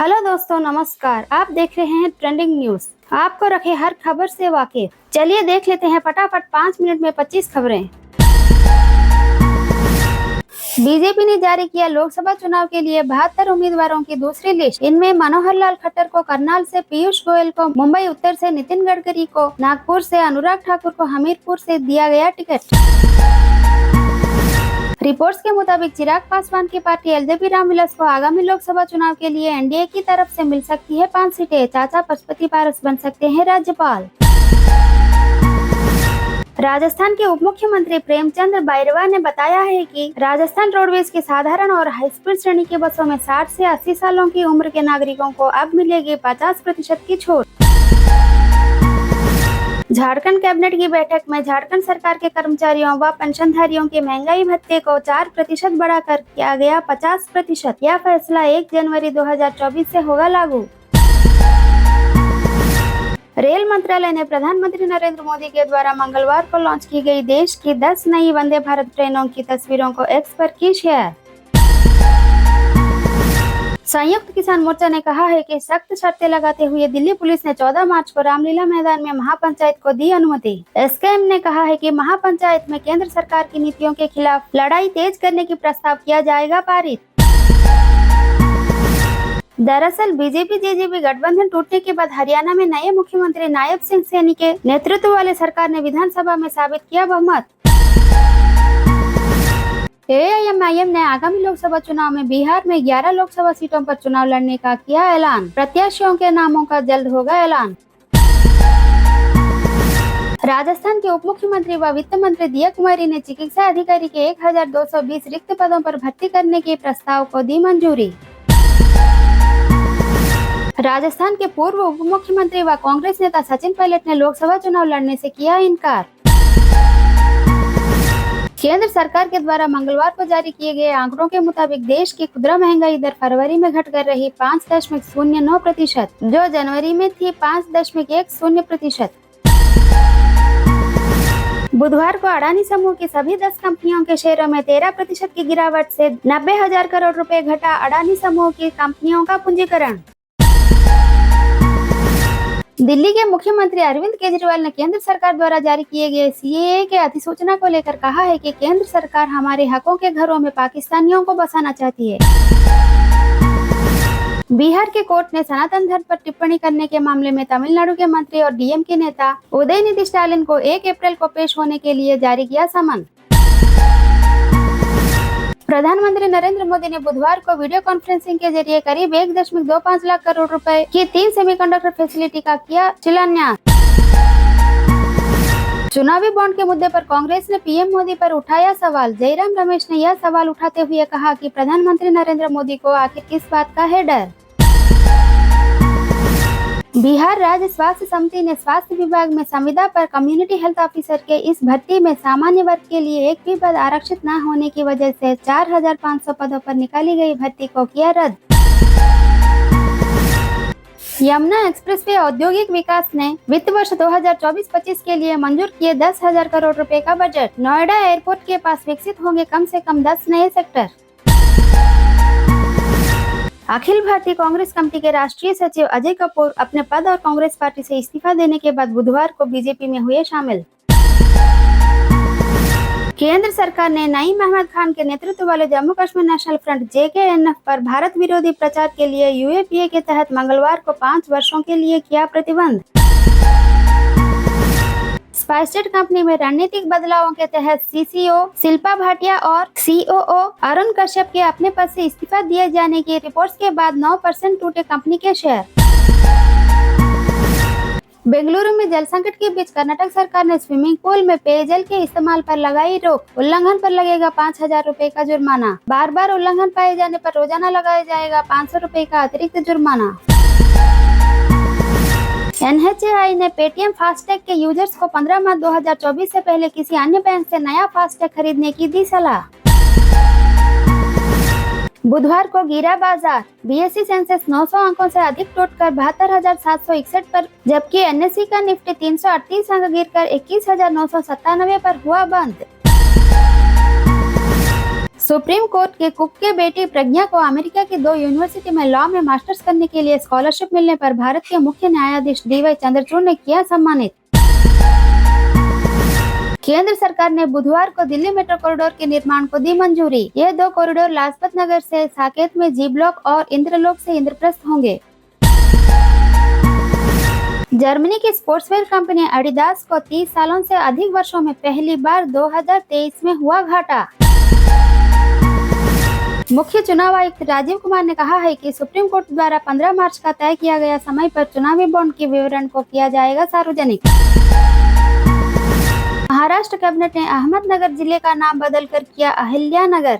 Hello दोस्तों, नमस्कार। आप देख रहे हैं ट्रेंडिंग न्यूज। आपको रखे हर खबर से वाकिफ। चलिए देख लेते हैं फटाफट 5 मिनट में 25 खबरें। बीजेपी ने जारी किया लोकसभा चुनाव के लिए 72 उम्मीदवारों की दूसरी लिस्ट। इनमें मनोहर लाल खट्टर को करनाल से, पीयूष गोयल को मुंबई उत्तर से, नितिन गडकरी को नागपुर से, अनुराग ठाकुर को हमीरपुर से दिया गया टिकट। रिपोर्ट्स के मुताबिक चिराग पासवान की पार्टी एलजेपी रामविलास को आगामी लोकसभा चुनाव के लिए एनडीए की तरफ से मिल सकती है 5 सीटें। चाचा पशुपति पारस बन सकते हैं राज्यपाल। राजस्थान के उप मुख्यमंत्री प्रेमचंद बाजवा ने बताया है कि राजस्थान रोडवेज की साधारण और हाई स्पीड श्रेणी की बसों में 60 से 80 सालों की उम्र के नागरिकों को अब मिलेगी 50% की छूट। झारखंड कैबिनेट की बैठक में झारखंड सरकार के कर्मचारियों व पेंशनधारियों के महंगाई भत्ते को 4% बढ़ाकर किया गया 50%। यह फैसला 1 जनवरी 2024 से होगा लागू। रेल मंत्रालय ने प्रधानमंत्री नरेंद्र मोदी के द्वारा मंगलवार को लॉन्च की गई देश की 10 नई वंदे भारत ट्रेनों की तस्वीरों को एक्स पर की शेयर। संयुक्त किसान मोर्चा ने कहा है कि सख्त शर्तें लगाते हुए दिल्ली पुलिस ने 14 मार्च को रामलीला मैदान में महापंचायत को दी अनुमति। एसकेएम ने कहा है कि महापंचायत में केंद्र सरकार की नीतियों के खिलाफ लड़ाई तेज करने की प्रस्ताव किया जाएगा पारित। दरअसल बीजेपी जेजेपी गठबंधन टूटने के बाद हरियाणा में नए मुख्यमंत्री नायब सिंह सैनी के नेतृत्व वाले सरकार ने विधानसभा में साबित किया बहुमत। एआईएमआईएम ने आगामी लोकसभा चुनाव में बिहार में 11 लोकसभा सीटों पर चुनाव लड़ने का किया ऐलान। प्रत्याशियों के नामों का जल्द होगा ऐलान। राजस्थान के उप मुख्यमंत्री व वित्त मंत्री दिया कुमारी ने चिकित्सा अधिकारी के 1220 रिक्त पदों पर भर्ती करने के प्रस्ताव को दी मंजूरी। राजस्थान के पूर्व उप मुख्यमंत्री व कांग्रेस नेता सचिन पायलट ने लोकसभा चुनाव लड़ने से किया इनकार। केंद्र सरकार के द्वारा मंगलवार को जारी किए गए आंकड़ों के मुताबिक देश की खुदरा महंगाई दर फरवरी में घटकर रही 5.09%, जो जनवरी में थी 5.10%। बुधवार को अडानी समूह की सभी 10 कंपनियों के शेयरों में 13% की गिरावट से 90,000 करोड़ रुपए घटा। अडानी समूह की कंपनियों का पूंजीकरण। दिल्ली के मुख्यमंत्री अरविंद केजरीवाल ने केंद्र सरकार द्वारा जारी किए गए सीएए के अधिसूचना को लेकर कहा है कि केंद्र सरकार हमारे हकों के घरों में पाकिस्तानियों को बसाना चाहती है। बिहार के कोर्ट ने सनातन धर्म पर टिप्पणी करने के मामले में तमिलनाडु के मंत्री और डीएमके नेता उदयनिधि स्टालिन को 1 अप्रैल को पेश होने के लिए जारी किया समन। प्रधानमंत्री नरेंद्र मोदी ने बुधवार को वीडियो कॉन्फ्रेंसिंग के जरिए करीब 1.25 लाख करोड़ रुपए की 3 सेमीकंडक्टर फैसिलिटी का किया शिलान्यास। चुनावी बॉन्ड के मुद्दे पर कांग्रेस ने पीएम मोदी पर उठाया सवाल। जयराम रमेश ने यह सवाल उठाते हुए कहा कि प्रधानमंत्री नरेंद्र मोदी को आखिर किस बात का है डर। बिहार राज्य स्वास्थ्य समिति ने स्वास्थ्य विभाग में संविदा पर कम्युनिटी हेल्थ ऑफिसर के इस भर्ती में सामान्य वर्ग के लिए एक भी पद आरक्षित न होने की वजह से 4,500 पदों पर निकाली गई भर्ती को किया रद्द। यमुना एक्सप्रेसवे औद्योगिक विकास ने वित्त वर्ष 2024-25 के लिए मंजूर किए 10,000 करोड़ रुपए का बजट। नोएडा एयरपोर्ट के पास विकसित होंगे कम से कम 10 नए सेक्टर। अखिल भारतीय कांग्रेस कमेटी के राष्ट्रीय सचिव अजय कपूर अपने पद और कांग्रेस पार्टी से इस्तीफा देने के बाद बुधवार को बीजेपी में हुए शामिल। केंद्र सरकार ने नईम अहमद खान के नेतृत्व वाले जम्मू कश्मीर नेशनल फ्रंट जेकेएनएफ पर भारत विरोधी प्रचार के लिए यूएपीए के तहत मंगलवार को 5 वर्षों के लिए किया प्रतिबंध। स्पाइसजेट कंपनी में रणनीतिक बदलावों के तहत सीसीओ शिल्पा भाटिया और सीओओ अरुण कश्यप के अपने पद से इस्तीफा दिए जाने की रिपोर्ट्स के बाद 9% टूटे कंपनी के शेयर। बेंगलुरु में जल संकट के बीच कर्नाटक सरकार ने स्विमिंग पूल में पेयजल के इस्तेमाल पर लगाई रोक। उल्लंघन पर लगेगा 5,000 रुपए का जुर्माना। बार बार उल्लंघन पाए जाने पर रोजाना लगाया जाएगा 500 रुपए का अतिरिक्त जुर्माना। एनएचएआई ने पेटीएम फास्टैग के यूजर्स को 15 मार्च 2024 से पहले किसी अन्य बैंक से नया फास्टैग खरीदने की दी सलाह। बुधवार को गिरा बाजार। बीएसई सेंसेक्स 900 अंकों से अधिक टूटकर 72,761 पर, जबकि एनएसई का निफ्टी 338 अंक गिरकर 21,997 पर हुआ बंद। सुप्रीम कोर्ट के कुक के बेटी प्रज्ञा को अमेरिका की 2 यूनिवर्सिटी में लॉ में मास्टर्स करने के लिए स्कॉलरशिप मिलने पर भारत के मुख्य न्यायाधीश DY चंद्रचूड़ ने किया सम्मानित। केंद्र सरकार ने बुधवार को दिल्ली मेट्रो कॉरिडोर के निर्माण को दी मंजूरी। ये 2 कॉरिडोर लाजपत नगर से साकेत में जी ब्लॉक और इंद्रलोक से इंद्रप्रस्थ होंगे। जर्मनी की स्पोर्ट्सवेयर कंपनी एडिडास को 30 सालों से अधिक वर्षों में पहली बार 2023 में हुआ घाटा। मुख्य चुनाव आयुक्त राजीव कुमार ने कहा है कि सुप्रीम कोर्ट द्वारा 15 मार्च का तय किया गया समय पर चुनावी बॉन्ड के विवरण को किया जाएगा सार्वजनिक। महाराष्ट्र कैबिनेट ने अहमदनगर जिले का नाम बदलकर किया अहिल्यानगर।